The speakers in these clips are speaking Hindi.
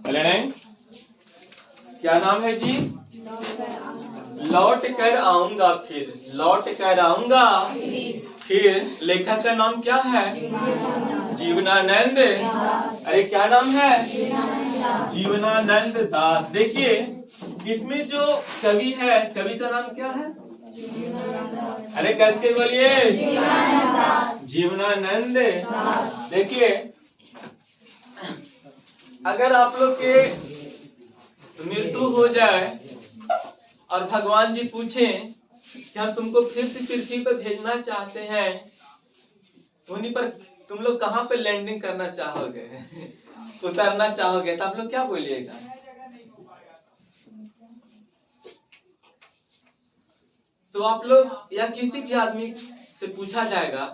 नहीं, क्या नाम है जी? लौट कर आऊंगा फिर, लौट कर आऊंगा फिर। लेखक का नाम क्या है? जीवनानंद। अरे क्या नाम है? जीवनानंद दास। देखिए इसमें जो कवि है, कवि का नाम क्या है? अरे कैसे बोलिए? जीवनानंद। देखिए अगर आप लोग के मृत्यु हो जाए और भगवान जी पूछें कि हम तुमको फिर से पृथ्वी पर भेजना चाहते हैं, उन्हीं पर तुम लोग कहाँ पे लैंडिंग करना चाहोगे, उतरना चाहोगे, तो आप लोग क्या बोलिएगा? तो आप लोग या किसी भी आदमी से पूछा जाएगा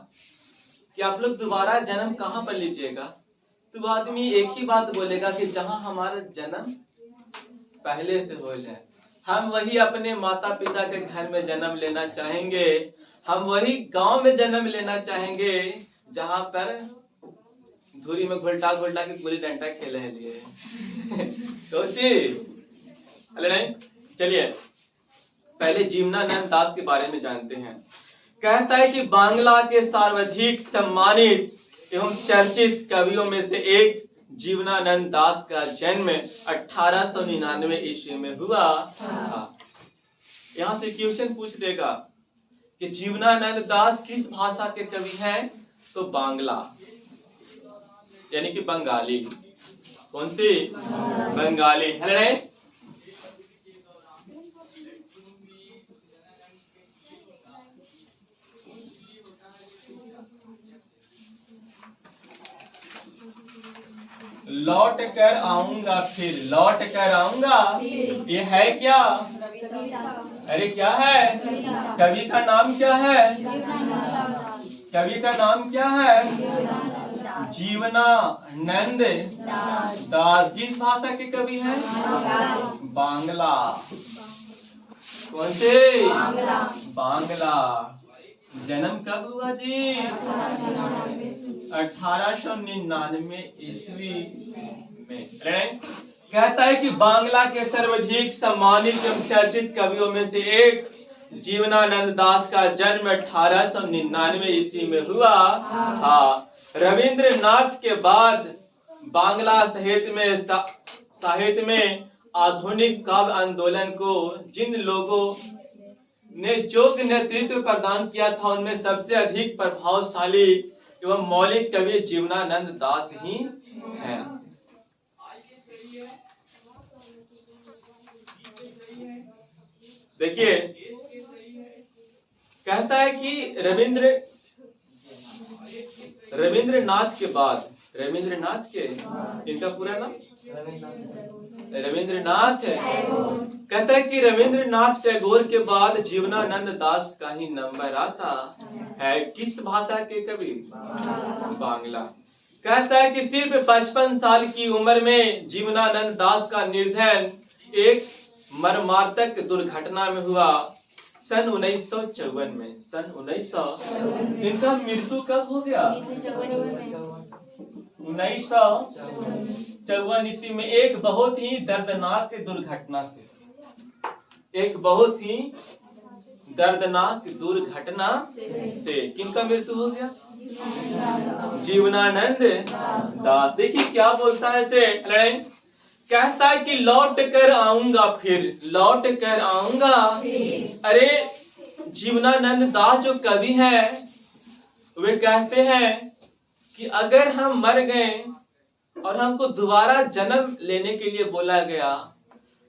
कि आप लोग दोबारा जन्म कहाँ पर लीजिएगा, तो वो आदमी एक ही बात बोलेगा कि जहाँ हमारा जन्म पहले से हो जाए। हम वही अपने माता पिता के घर में जन्म लेना चाहेंगे, हम वही गांव में जन्म लेना चाहेंगे जहाँ पर धूरी में घुलटा घुलटा के गुल्ली डंडा खेले लिए। अरे नहीं, चलिए पहले जीवनानंद दास के बारे में जानते हैं। कहता है कि बांग्ला के सर्वाधिक सम्मानित एवं चर्चित कवियों में से एक जीवनानंद दास का जन्म 1899 ईस्वी में हुआ था। यहाँ से क्वेश्चन पूछ देगा कि जीवनानंद दास किस भाषा के कवि हैं? तो बांग्ला यानी कि बंगाली। कौन सी? बंगाली। है लौट कर आऊंगा फिर, लौट कर आऊंगा, ये है क्या? अरे क्या है? कवि का नाम क्या है? कवि का नाम क्या है? जीवनानंद दास। किस भाषा के कवि हैं? बांग्ला। कौन से? बांग्ला। जन्म कब हुआ जी? 1899 ईस्वी में। कहता है कि बांग्ला के सर्वाधिक सम्मानित एवं चर्चित कवियों में से एक जीवनानंद दास का जन्म 1899 ईस्वी में हुआ था। रविंद्रनाथ के बाद बांग्ला साहित्य में आधुनिक काव्य आंदोलन को जिन लोगों ने जोग नेतृत्व प्रदान किया था, उनमें सबसे अधिक प्रभावशाली एवं मौलिक कवि जीवनानंद दास ही हैं। देखिए कहता है कि रविंद्रनाथ के बाद, रविंद्रनाथ के, इनका पूरा नाम रविंद्रनाथ है। कहता है कि रविंद्रनाथ टैगोर के बाद जीवनानंद दास का ही नंबर आता है। किस भाषा के कवि? बांग्ला। कहता है कि सिर्फ 55 साल की उम्र में जीवनानंद दास का निधन एक मर्मार्थक दुर्घटना में हुआ सन 1954 में। सन 1954। इनका मृत्यु कब हो गया? 1954 ईस्वी में एक बहुत ही दर्दनाक दुर्घटना से। एक बहुत ही दर्दनाक दुर्घटना से किनका मृत्यु हो गया? जीवनानंद दास। देखिए क्या बोलता है इसे। कहता है कि लौट कर आऊंगा फिर, लौट कर आऊंगा। अरे जीवनानंद दास जो कवि हैं वे कहते हैं कि अगर हम मर गए और हमको दोबारा जन्म लेने के लिए बोला गया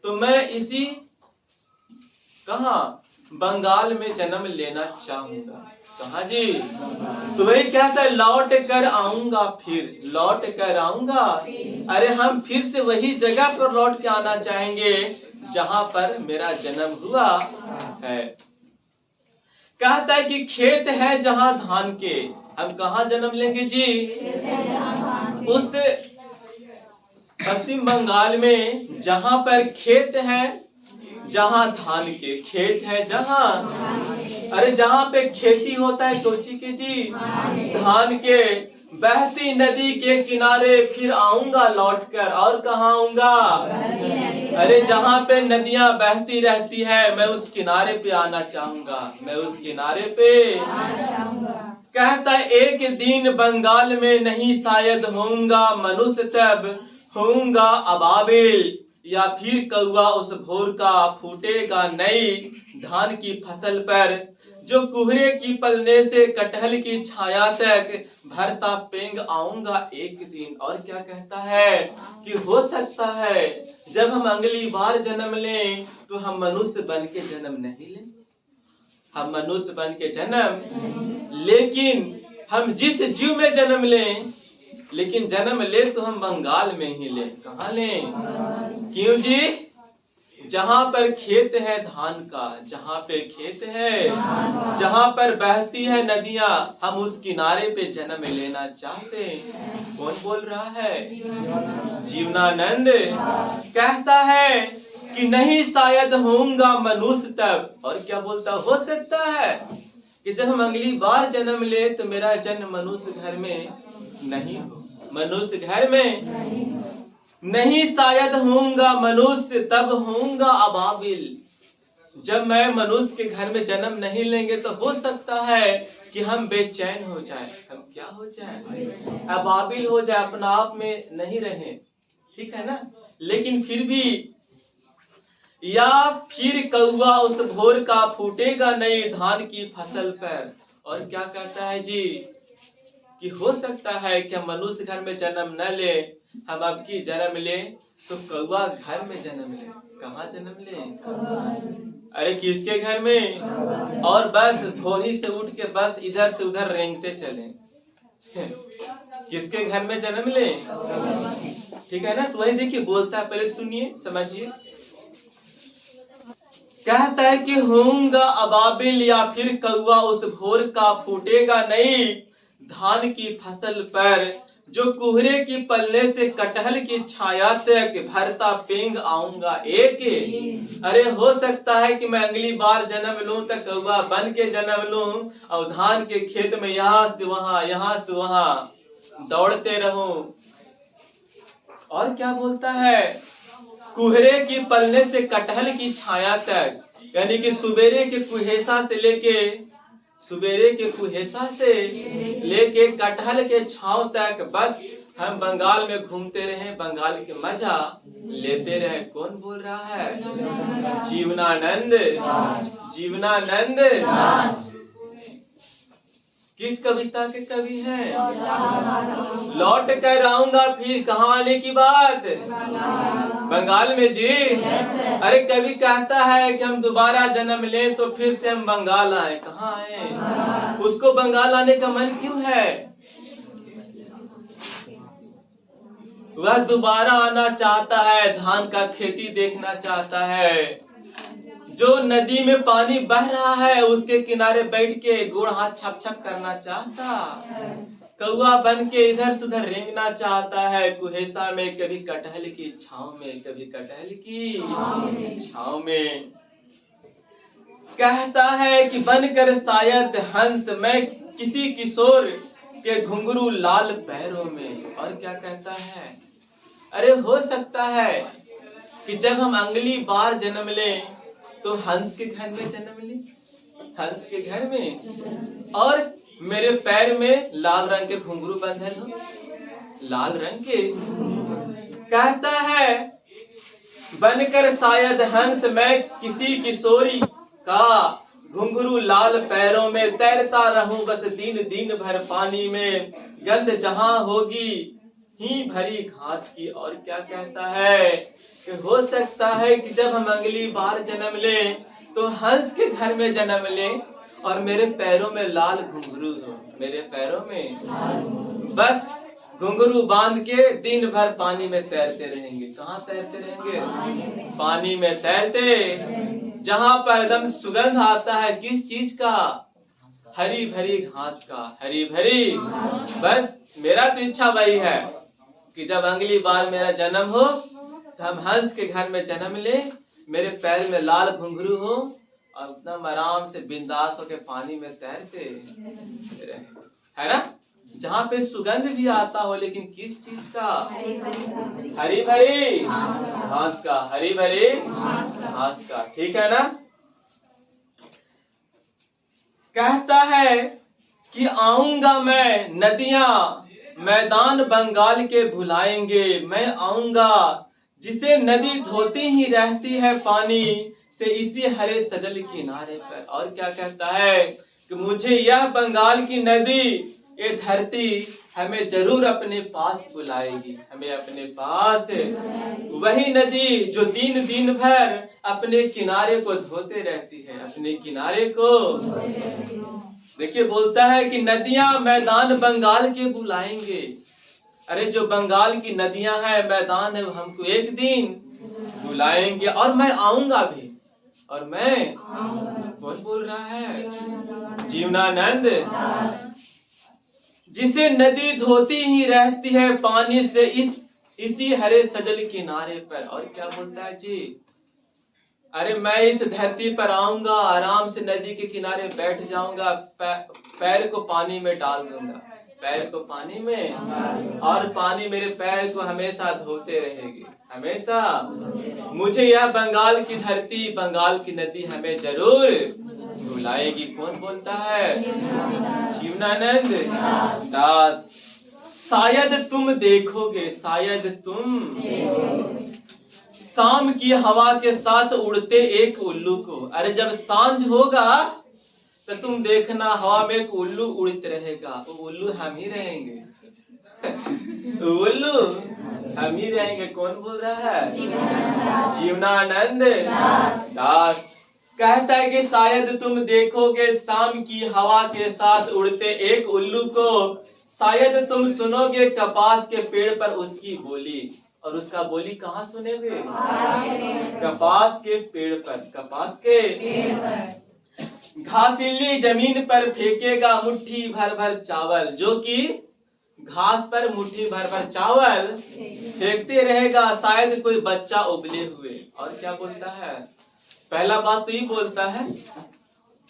तो मैं इसी कहाँ बंगाल में जन्म लेना चाहूंगा। कहाँ जी? तो वही कहता है लौट कर आऊंगा फिर, लौट कर आऊंगा। अरे हम फिर से वही जगह पर लौट के आना चाहेंगे जहां पर मेरा जन्म हुआ है। कहता है कि खेत है जहां धान के, हम कहाँ जन्म लेंगे जी? उस पश्चिम बंगाल में जहां पर खेत है, जहां धान के खेत है, जहां अरे जहां पे खेती होता है कोची के जी? धान के। बहती नदी के किनारे फिर आऊंगा लौटकर। और कहाँ आऊंगा? अरे जहाँ पे नदियां बहती रहती है मैं उस किनारे पे आना चाहूंगा, मैं उस किनारे पे कहता एक दिन बंगाल में नहीं शायद होऊंगा मनुष्य, तब होऊंगा अबाबिल। या फिर कौवा उस भोर का फूटेगा नई धान की फसल पर, जो कुहरे की पलने से कटहल की छाया तक भरता पेंग आऊंगा एक दिन। और क्या कहता है कि हो सकता है जब हम अगली बार जन्म लें तो हम मनुष्य बन के जन्म नहीं लें, हम मनुष्य बन के जन्म, लेकिन हम जिस जीव में जन्म लें, लेकिन जन्म ले तो हम बंगाल में ही लें। कहाँ लें? क्यों जी? जहाँ पर खेत है धान का, जहाँ पे खेत है, जहाँ पर बहती है नदियाँ, हम उस किनारे पे जन्म लेना चाहते हैं। कौन बोल रहा है? जीवनानंद कहता है कि नहीं शायद होऊंगा मनुष्य तब। और क्या बोलता? हो सकता है कि जब हम अगली बार जन्म ले तो मेरा जन्म मनुष्य घर में नहीं हो, मनुष्य घर में नहीं शायद होऊंगा मनुष्य, तब होऊंगा अबाबिल। जब मैं मनुष्य के घर में जन्म नहीं लेंगे तो हो सकता है कि हम बेचैन हो जाए। हम क्या हो जाए? अबाबिल हो जाए, अपना आप में नहीं रहे, ठीक है ना? लेकिन फिर भी, या फिर कौवा उस भोर का फूटेगा नई धान की फसल पर। और क्या कहता है जी कि हो सकता है कि हम मनुष्य घर में जन्म न ले, हम अब की जन्म ले तो कौवा घर में जन्म ले। कहाँ जन्म ले? अरे किसके घर में? और बस भोरी से उठ के बस इधर से उधर रेंगते चले। किसके घर में जन्म ले? ठीक है ना? तो वही देखिए बोलता है, पहले सुनिए समझिए। कहता है कि होऊंगा अबाबिल, या फिर कौवा उस भोर का फूटेगा नई धान की फसल पर, जो कुहरे की पल्ले से कटहल की छाया तक भरता पेंग आऊंगा एक। अरे हो सकता है कि मैं अगली बार जन्म लूं तो कौवा बन के जन्म लूं और धान के खेत में यहाँ से वहां दौड़ते रहूं। और क्या बोलता है? कुहरे की पलने से कटहल की छाया तक, यानी कि सवेरे के कुहेसा से लेके कटहल के छांव तक बस हम बंगाल में घूमते रहे, बंगाल के मजा लेते रहे। कौन बोल रहा है? जीवनानंद। जीवनानंद किस कविता के कवि हैं? लौट कर आऊंगा फिर। कहाँ आने की बात? बंगाल में जी। अरे कवि कहता है कि हम दोबारा जन्म लें तो फिर से हम बंगाल आए। कहाँ आए? उसको बंगाल आने का मन क्यों है? वह दोबारा आना चाहता है, धान का खेती देखना चाहता है, जो नदी में पानी बह रहा है उसके किनारे बैठ के गोड़ हाथ छप छप करना चाहता, कौवा बन के इधर से उधर रेंगना चाहता है कुहेसा में, कभी कटहल की छांव में, कभी कटहल की छांव में। कहता है कि बनकर शायद हंस मैं किसी किशोर के घुंघरू लाल पैरों में। और क्या कहता है? अरे हो सकता है कि जब हम अगली बार जन्म लें तो हंस के घर में जन्म लें, हंस के घर में, और मेरे पैर में लाल रंग के घुंघरू बंधल हो, लाल रंग के। कहता है बनकर शायद हंस मैं किसी किशोरी का घुंघरू लाल पैरों में, तैरता रहूं बस दिन दिन भर पानी में, गंध जहां होगी ही भरी घास की। और क्या कहता है कि हो सकता है कि जब हम अगली बार जन्म लें तो हंस के घर में जन्म लें और मेरे पैरों में लाल घुंघरू हो, मेरे पैरों में बस घुंघरू बांध के दिन भर पानी में तैरते रहेंगे। कहाँ तैरते रहेंगे? पानी में तैरते, जहां पर एकदम सुगंध आता है किस चीज का? हरी भरी घास का, हरी भरी। बस मेरा तो इच्छा वही है कि जब अगली बार मेरा जन्म हो तो हम हंस के घर में जन्म ले, मेरे पैर में लाल घुंघरू हो और एकदम आराम से बिंदास होके पानी में तैरते रहे, है ना? जहाँ पे सुगंध भी आता हो, लेकिन किस चीज का? हरी भरी घास का, हरी भरी घास का। ठीक है ना? कहता है कि आऊंगा मैं, नदियां मैदान बंगाल के भुलाएंगे। मैं आऊंगा, जिसे नदी धोती ही रहती है पानी से इसी हरे सजल किनारे पर। और क्या कहता है कि मुझे यह बंगाल की नदी, ये धरती हमें जरूर अपने पास बुलाएगी, हमें अपने पास। वही नदी जो दिन दिन भर अपने किनारे को धोते रहती है, अपने किनारे को। देखिए बोलता है कि नदियां मैदान बंगाल के बुलाएंगे। अरे जो बंगाल की नदियां हैं, मैदान है, हमको एक दिन बुलाएंगे। और मैं आऊंगा भी, और मैं, कौन बोल रहा है? जीवनानंद। जिसे नदी धोती ही रहती है पानी से इसी हरे सजल किनारे पर। और क्या बोलता है जी? अरे मैं इस धरती पर आऊंगा, आराम से नदी के किनारे बैठ जाऊंगा, पैर को पानी में डाल दूंगा, पैर को पानी में, और पानी मेरे पैर को हमेशा धोते रहेगी, हमेशा। मुझे यह बंगाल की धरती, बंगाल की नदी हमें जरूर धुलाएगी। कौन बोलता है? जीवनानंद दास। शायद तुम देखोगे, शायद तुम शाम की हवा के साथ उड़ते एक उल्लू को। अरे जब सांझ होगा तो तुम देखना हवा में एक उल्लू उड़ते रहेगा। वो उल्लू हम ही रहेंगे, उल्लू हम ही रहेंगे। कौन बोल रहा है? जीवनानंद दास। कहता है कि शायद तुम देखोगे शाम की हवा के साथ उड़ते एक उल्लू को। शायद तुम सुनोगे कपास के पेड़ पर उसकी बोली। और उसका बोली कहाँ सुनेंगे? कपास के पेड़ पर, कपास के पेड़ पर। घासीली जमीन पर फेंकेगा मुट्ठी भर भर चावल। जो कि घास पर मुट्ठी भर भर चावल फेंकते रहेगा, शायद कोई बच्चा उबले हुए। और क्या बोलता है? पहला बात तो ये बोलता है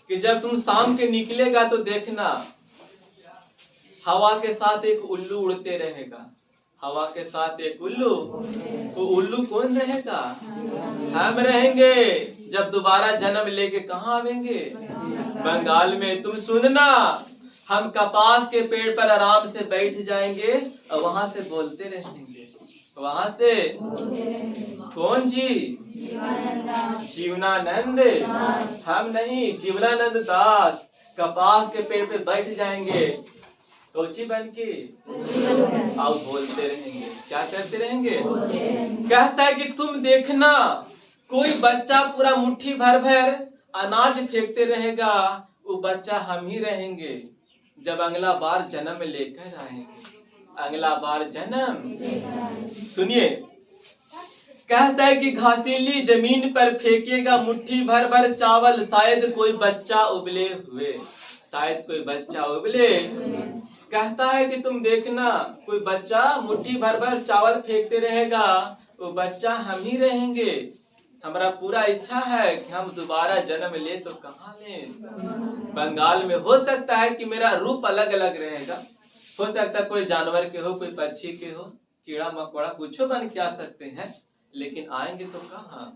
कि जब तुम शाम के निकलेगा तो देखना हवा के साथ एक उल्लू उड़ते रहेगा, हवा के साथ एक उल्लू। तो उल्लू कौन रहेगा? हम रहेंगे। जब दोबारा जन्म लेके कहाँ आवेंगे? बंगाल में। तुम सुनना, हम कपास के पेड़ पर आराम से बैठ जाएंगे और वहां से बोलते रहेंगे, वहां से। कौन जी? जीवनानंद। हम नहीं, जीवनानंद दास। कपास के पेड़ पे बैठ जाएंगे, कोची बन के, और बोलते रहेंगे। क्या करते रहेंगे? कहता है कि तुम देखना कोई बच्चा पूरा मुट्ठी भर भर अनाज फेंकते रहेगा, वो बच्चा हम ही रहेंगे जब अगला बार जन्म लेकर आएंगे, अगला बार जन्म। सुनिए, कहता है कि घासीली जमीन पर फेंकेगा मुट्ठी भर भर चावल, शायद कोई बच्चा उबले हुए, शायद कोई बच्चा उबले। कहता है कि तुम देखना कोई बच्चा मुट्ठी भर भर चावल फेंकते रहेगा, वो बच्चा हम ही रहेंगे। हमारा पूरा इच्छा है कि हम दोबारा जन्म ले तो कहाँ ले? बंगाल में। हो सकता है कि मेरा रूप अलग अलग रहेगा, हो सकता है कोई जानवर के हो, कोई पक्षी के हो, कीड़ा मकोड़ा कुछ बन के आ सकते हैं, लेकिन आएंगे तो कहाँ?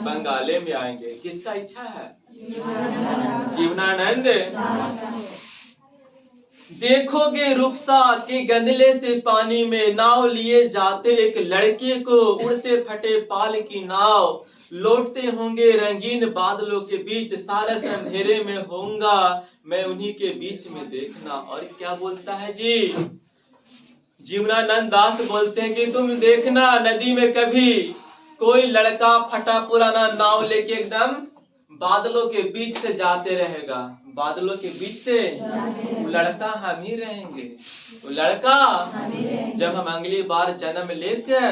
बंगाले में आएंगे। किसका इच्छा है? जीवनानंद। देखोगे रुपसा के गंदले से पानी में नाव लिए जाते एक लड़के को, उड़ते फटे पाल की नाव, लौटते होंगे रंगीन बादलों के बीच, सारस अंधेरे में होऊंगा मैं उन्हीं के बीच में, देखना। और क्या बोलता है जी? जीवनानंद दास बोलते हैं कि तुम देखना नदी में कभी कोई लड़का फटा पुराना नाव लेके एकदम बादलों के बीच से जाते रहेगा, बादलों के बीच से। वो लड़का हम ही रहेंगे, वो लड़का जब हम अगली बार जन्म लेकर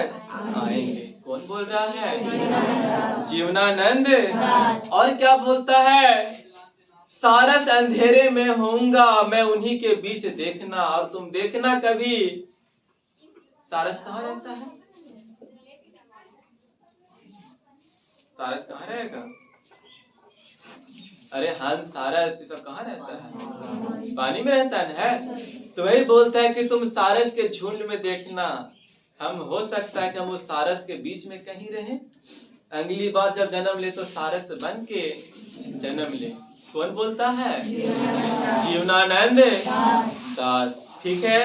आएंगे। कौन बोल रहा है? जीवनानंद। और क्या बोलता है? सारस अंधेरे में होऊंगा मैं उन्हीं के बीच, देखना। और तुम देखना कभी सारस कहाँ रहता है? सारस कहाँ रहेगा? अरे हंस सारस ये सब कहाँ रहता है? पानी में रहता है। तो वही बोलता है कि तुम सारस के झुंड में देखना, हम हो सकता है कि हम उस सारस के बीच में कहीं रहें। अगली बार जब जन्म ले तो सारस बन के जन्म ले। कौन बोलता है? जीवनानंद दास। ठीक है।